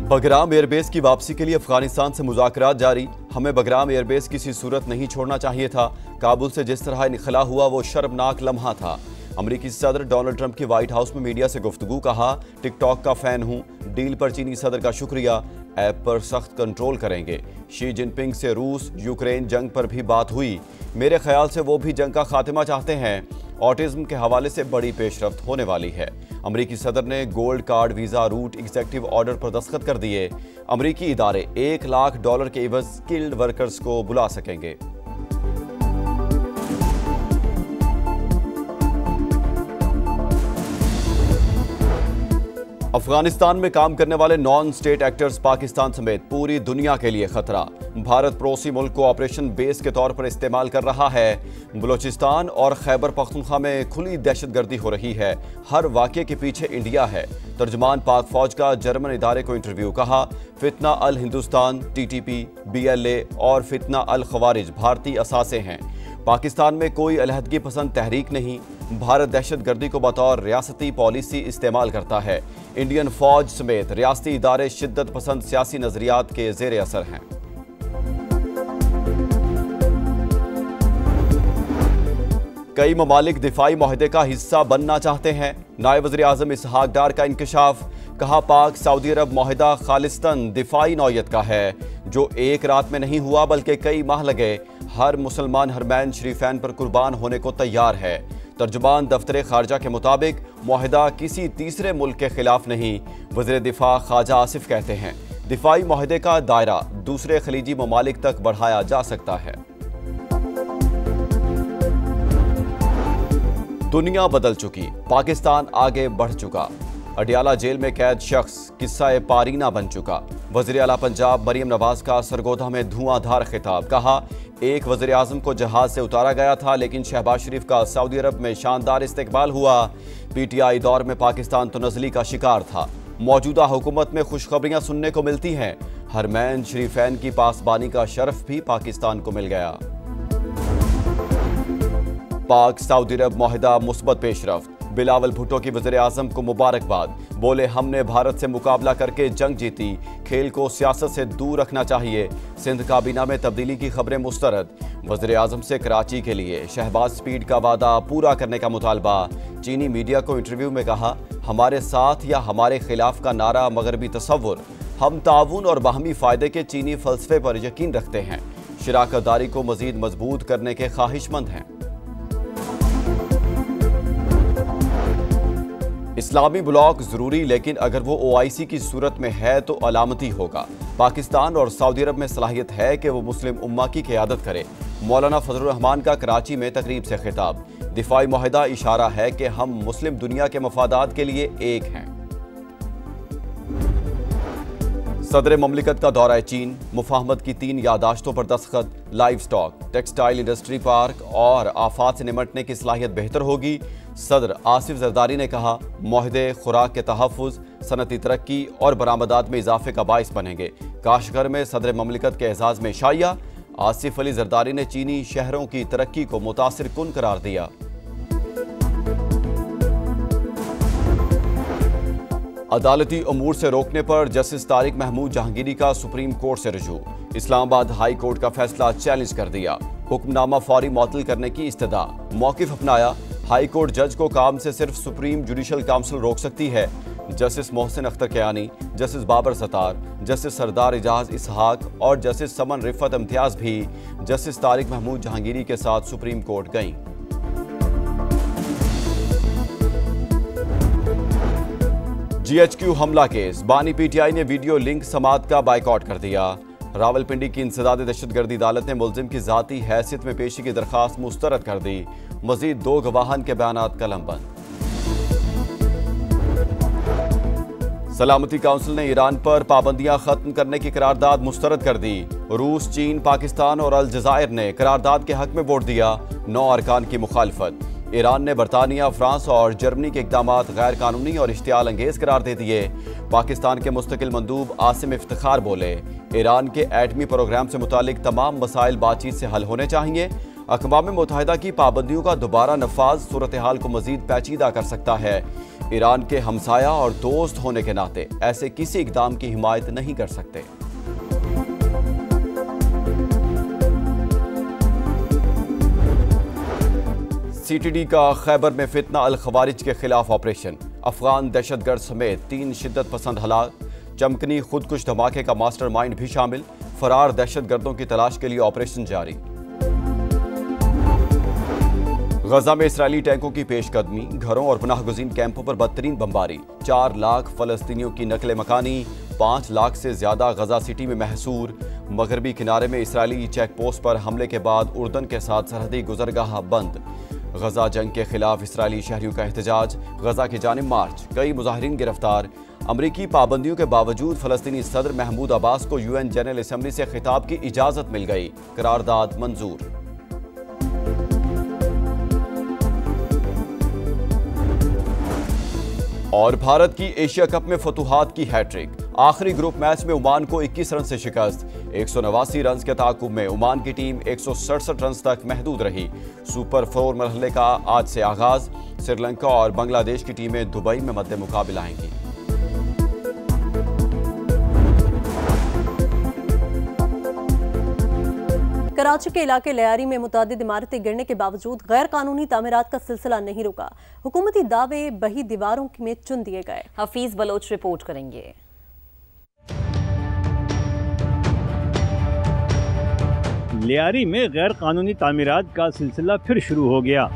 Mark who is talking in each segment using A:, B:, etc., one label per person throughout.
A: Bagram airbase की वापसी के लिए अफगानिस्तान से मुज़ाकरात जारी। हमें बगराम एयरबेस किसी सूरत नहीं छोड़ना चाहिए था। काबुल से जिस तरह निखला हुआ वो शर्मनाक लम्हा था। अमरीकी सदर डोनाल्ड ट्रंप की व्हाइट हाउस में मीडिया से गुफ्तगू। कहा, टिकटॉक का फैन हूं, डील पर चीनी सदर का शुक्रिया, ऐप पर सख्त कंट्रोल करेंगे। शी जिनपिंग से रूस यूक्रेन जंग पर भी बात हुई। मेरे ख्याल से वो भी जंग का खात्मा चाहते हैं। ऑटिज्म के हवाले से बड़ी पेशरफ्त होने वाली है। अमरीकी सदर ने gold card visa route executive order पर दस्तखत कर दिए। अमरीकी इदारे $1 लाख के एवज स्किल्ड वर्कर्स को बुला सकेंगे। अफगानिस्तान में काम करने वाले नॉन स्टेट एक्टर्स पाकिस्तान समेत पूरी दुनिया के लिए खतरा। भारत पड़ोसी मुल्क को ऑपरेशन बेस के तौर पर इस्तेमाल कर रहा है। बलूचिस्तान और खैबर पख्तूनख्वा में खुली दहशतगर्दी हो रही है। हर वाक़े के पीछे इंडिया है। तर्जुमान पाक फौज का जर्मन इदारे को इंटरव्यू। कहा, फितना अल हिंदुस्तान, TTP, BLA और फितना अल खवारिज भारतीय असासे हैं। पाकिस्तान में कोई अलहदगी पसंद तहरीक नहीं। भारत दहशतगर्दी को बतौर रियासती पॉलिसी इस्तेमाल करता है। इंडियन फौज समेत रियासती इदारे शिद्दत पसंद सियासी नजरियात के जेर असर हैं। कई ममालिक दिफाई मुआहदे का हिस्सा बनना चाहते हैं। नायब वज़ीर आज़म इसहाक डार का इंकशाफ। कहा, पाक सऊदी अरब मुआहदा खालिस्तन दिफाई नौयत का है, जो एक रात में नहीं हुआ बल्कि कई माह लगे। हर मुसलमान हरमैन शरीफैन पर कुर्बान होने को तैयार है। तर्जुमान दफ्तर खारजा के मुताबिक मुआहदा किसी तीसरे मुल्क के खिलाफ नहीं। वज़ीर दिफा ख्वाजा आसिफ कहते हैं, दिफाई मुआहदे का दायरा दूसरे खलीजी ममालिक तक बढ़ाया जा सकता है। दुनिया बदल चुकी, पाकिस्तान आगे बढ़ चुका। अडियाला जेल में कैद शख्स किस्सा पारीना बन चुका। वज़ीर आला पंजाब मरियम नवाज का सरगोधा में धुआंधार खिताब। कहा, एक वज़ीर आज़म को जहाज से उतारा गया था, लेकिन शहबाज शरीफ का सऊदी अरब में शानदार इस्तकबाल हुआ। PTI दौर में पाकिस्तान तो नज़ली का शिकार था। मौजूदा हुकूमत में खुशखबरियां सुनने को मिलती हैं। हरमैन शरीफैन की पासबानी का शरफ भी पाकिस्तान को मिल गया। पाक सऊदी अरब मुआहदा मुस्बत पेशरफ्त। बिलावल भुट्टो की वज़ीर आज़म को मुबारकबाद। बोले, हमने भारत से मुकाबला करके जंग जीती। खेल को सियासत से दूर रखना चाहिए। सिंध काबीना में तब्दीली की खबरें मुस्तरद। वज़ीर आज़म से कराची के लिए शहबाज स्पीड का वादा पूरा करने का मुतालबा। चीनी मीडिया को इंटरव्यू में कहा, हमारे साथ या हमारे खिलाफ का नारा मगरबी तसव्वुर। हम ताउन और बाहमी फ़ायदे के चीनी फ़लसफ़े पर यकीन रखते हैं। शराकत दारी को मज़ीद मजबूत करने के ख्वाहिशमंद हैं। इस्लामी ब्लॉक जरूरी, लेकिन अगर वो OIC की सूरत में है तो अलामती होगा। पाकिस्तान और सऊदी अरब में सलाहियत है कि वो मुस्लिम उम्मा की क़यादत करे। मौलाना फजलुर रहमान का कराची में तकरीब से खिताब। दिफाई मुआहदा इशारा है कि हम मुस्लिम दुनिया के मफादात के लिए एक हैं। सदर ममलिकत का दौरा चीन। मुफाहमत की 3 यादाश्तों पर दस्तखत। Live stock, textile industry park और आफात से निमटने की सलाहियत बेहतर होगी। सदर आसिफ जरदारी ने कहा, मुआहदे खुराक के तहफ़्फ़ुज़, सनती तरक्की और बरामदात में इजाफे का बाइस बनेंगे। काशगर में सदर ममलिकत के एजाज़ में शाइया। आसिफ अली जरदारी ने चीनी शहरों की तरक्की को मुतासिर कुन करार दिया। अदालती अमूर से रोकने पर जस्टिस तारिक महमूद जहांगीरी का सुप्रीम कोर्ट से रुजू। इस्लामाबाद हाई कोर्ट का फैसला चैलेंज कर दिया। हुक्मनामा फौरी मुअत्तल करने की इस्तदा। मौक़िफ़ अपनाया। हाई कोर्ट जज को काम से सिर्फ सुप्रीम जुडिशल काउंसिल रोक सकती है। Justice Mohsin Akhtar Kayani, justice Babar Sattar, justice Sardar Ijaz Ishaq और जस्टिस समन रिफत इम्तियाज भी जस्टिस तारिक महमूद जहांगीरी के साथ सुप्रीम कोर्ट गईं। GHQ हमला केस। बानी PTI ने वीडियो लिंक समात का बाइकआउट कर दिया। रावलपिंडी की इंसदाद दहशतगर्दी अदालत ने मुलजिम की ज़ाती हैसियत में पेशी की दरख्वास्त मुस्तरद कर दी। मजीद 2 गवाहान के बयानात कलमबंद। सलामती काउंसिल ने ईरान पर पाबंदियां खत्म करने की करारदाद मुस्तरद कर दी। रूस, चीन, पाकिस्तान और अलजज़ायर ने करारदाद के हक में वोट दिया। 9 अरकान की मुखालफत। ईरान ने बरतानिया, फ्रांस और जर्मनी के इक़दामात गैर कानूनी और इश्तियाल अंगेज करार दे दिए। पाकिस्तान के मुस्तकिल मंदूब आसिम इफ्तिखार बोले, ईरान के एटमी प्रोग्राम से मुतालिक तमाम मसाइल बातचीत से हल होने चाहिए। अक़वाम मुत्तहिदा की पाबंदियों का दोबारा नफाज सूरत हाल को मजीद पेचीदा कर सकता है। ईरान के हमसाया और दोस्त होने के नाते ऐसे किसी इकदाम की हिमायत नहीं कर सकते। सीटीडी का खैबर में फितना अल खवारिज के खिलाफ ऑपरेशन, अफगान दहशतगर्द समेत 3 शिद्दत पसंद हलाक, चमकनी खुदकुश धमाके का मास्टरमाइंड भी शामिल, फरार दहशतगर्दों की तलाश के लिए ऑपरेशन जारी। गजा में इसराइली टैंकों की पेशकदमी, घरों और पनाहगुज़ीन कैंपों पर बदतरीन बमबारी, 4 लाख फलस्तीनियों की नकले मकानी, 5 लाख से ज्यादा गजा सिटी में महसूर। मगरबी किनारे में इसराइली चेक पोस्ट पर हमले के बाद उर्दन के साथ सरहदी गुजरगाह बंद। गजा जंग के खिलाफ इसराइली शहरियों का एहतजाज, गजा की जानिब मार्च, कई मुजाहिरीन गिरफ्तार। अमरीकी पाबंदियों के बावजूद फलस्तीनी सदर महमूद अब्बास को यूएन जनरल असम्बली से खिताब की इजाजत मिल गई, करारदाद मंजूर। और भारत की एशिया कप में फतुहात की हैट्रिक, आखिरी ग्रुप मैच में ओमान को 21 रन से शिकस्त। 189 रन के ताकुब में ओमान की टीम 167 रन तक महदूद रही। सुपर 4 मरहले का आज से आगाज, श्रीलंका और बांग्लादेश की टीमें दुबई में मद्दे मुकाबिला आएंगी।
B: कराची के इलाके लियारी में मुतादिद इमारतें गिरने के बावजूद गैर कानूनी तामीरात का सिलसिला नहीं रुका। हुकूमती दावे बही दीवारों में चुन दिए गए।
C: हफीज बलोच रिपोर्ट करेंगे।
D: लियारी में गैर कानूनी तामीरात का सिलसिला फिर शुरू हो गया।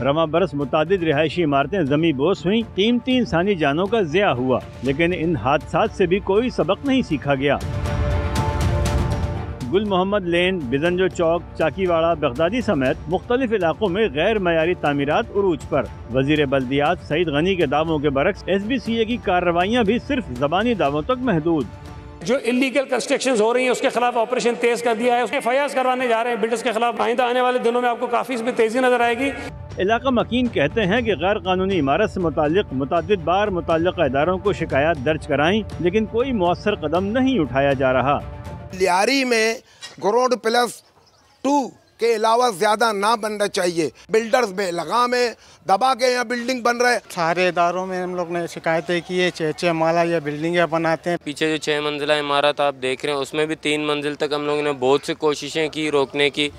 D: रवा बरस मुतादिद रिहायशी इमारतें जमी बोस हुई, 3 इंसानी जानों का ज़िया हुआ, लेकिन इन हादसात से भी कोई सबक नहीं सीखा गया। गुल मोहम्मद लेन, बिजंजो चौक, चाकीवाड़ा, बगदादी समेत मुख्तलिफ इलाकों में गैर मयारी तामीरात उरूज पर। वजीर बल्दियात सईद गनी के दावों के बरक्स SBCA की कार्रवाइयाँ भी सिर्फ जबानी दावों तक महदूद।
E: जो इलीगल कंस्ट्रक्शंस हो रही हैं उसके खिलाफ ऑपरेशन तेज कर दिया है, उसके FIR करवाने जा रहे हैं बिल्डर्स के खिलाफ। आइंदा आने वाले दिनों में आपको काफी इसमें तेजी नजर आएगी।
D: इलाका मकीन कहते हैं कि गैर कानूनी इमारत से मुताल्लिक बार मुतल्लिका इदारों को शिकायत दर्ज कराई, लेकिन कोई मौसर कदम नहीं उठाया जा रहा।
F: लियारी में ग्राउंड +2 के अलावा ज्यादा ना बनना चाहिए। बिल्डर्स में लगा में दबा के यहाँ बिल्डिंग बन रहे।
G: सारे इदारों में हम लोग ने शिकायतें की है, 6 माला ये बिल्डिंगें बनाते हैं।
H: पीछे जो 6 मंजिला इमारत आप देख रहे हैं उसमें भी 3 मंजिल तक हम लोगों ने बहुत सी कोशिशें की रोकने की।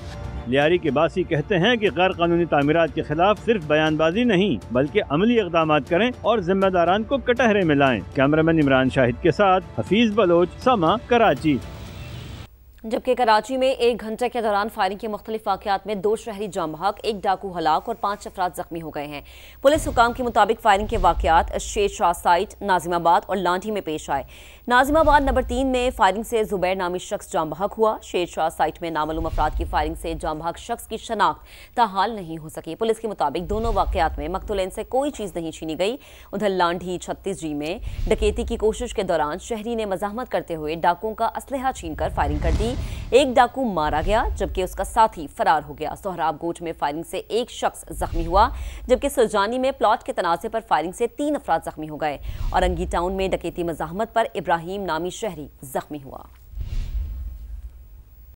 D: लियारी के बासी कहते हैं कि गैर कानूनी तामीरात के खिलाफ सिर्फ बयानबाजी नहीं बल्कि अमली इक़दाम करें और जिम्मेदारान को कटहरे में लाएं। कैमरामैन इमरान शाहिद के साथ हफीज बलोच, समा, कराची।
C: जबकि कराची में 1 घंटे के दौरान फायरिंग के मुख्तलिफ वाक़यात में 2 शहरी जाम बहक, 1 डाकू हलाक और 5 अफराद जख्मी हो गए हैं। पुलिस हुकाम के मुताबिक फायरिंग के वाक़यात शेर शाह साइट, नाजिमाबाद और लांठी में पेश आए। नाजिमाबाद नंबर 3 में फायरिंग से जुबैर नामी शख्स जाम बहक हुआ। शेर शाह साइट में नामालूम अफराद की फायरिंग से जाम बहक शख्स की शनाख्त ताहाल नहीं हो सकी। पुलिस के मुताबिक दोनों वाक़यात में मकतूलैन से कोई चीज़ नहीं छीनी गई। उधर लांठी 36G में डकैती की कोशिश के दौरान शहरी ने मज़ाहमत करते हुए डाकुओं का असलहा छीन कर फायरिंग कर दी। 1 डाकू मारा गया जबकि उसका साथी फरार हो गया। सोहराब गोच में फायरिंग से 1 शख्स जख्मी हुआ, जबकि सुरजानी में प्लॉट के तनाज़े पर फायरिंग से 3 अफराद जख्मी हो गए। औरंगी टाउन में डकैती मज़ाहमत पर इब्राहिम नामी शहरी जख्मी हुआ।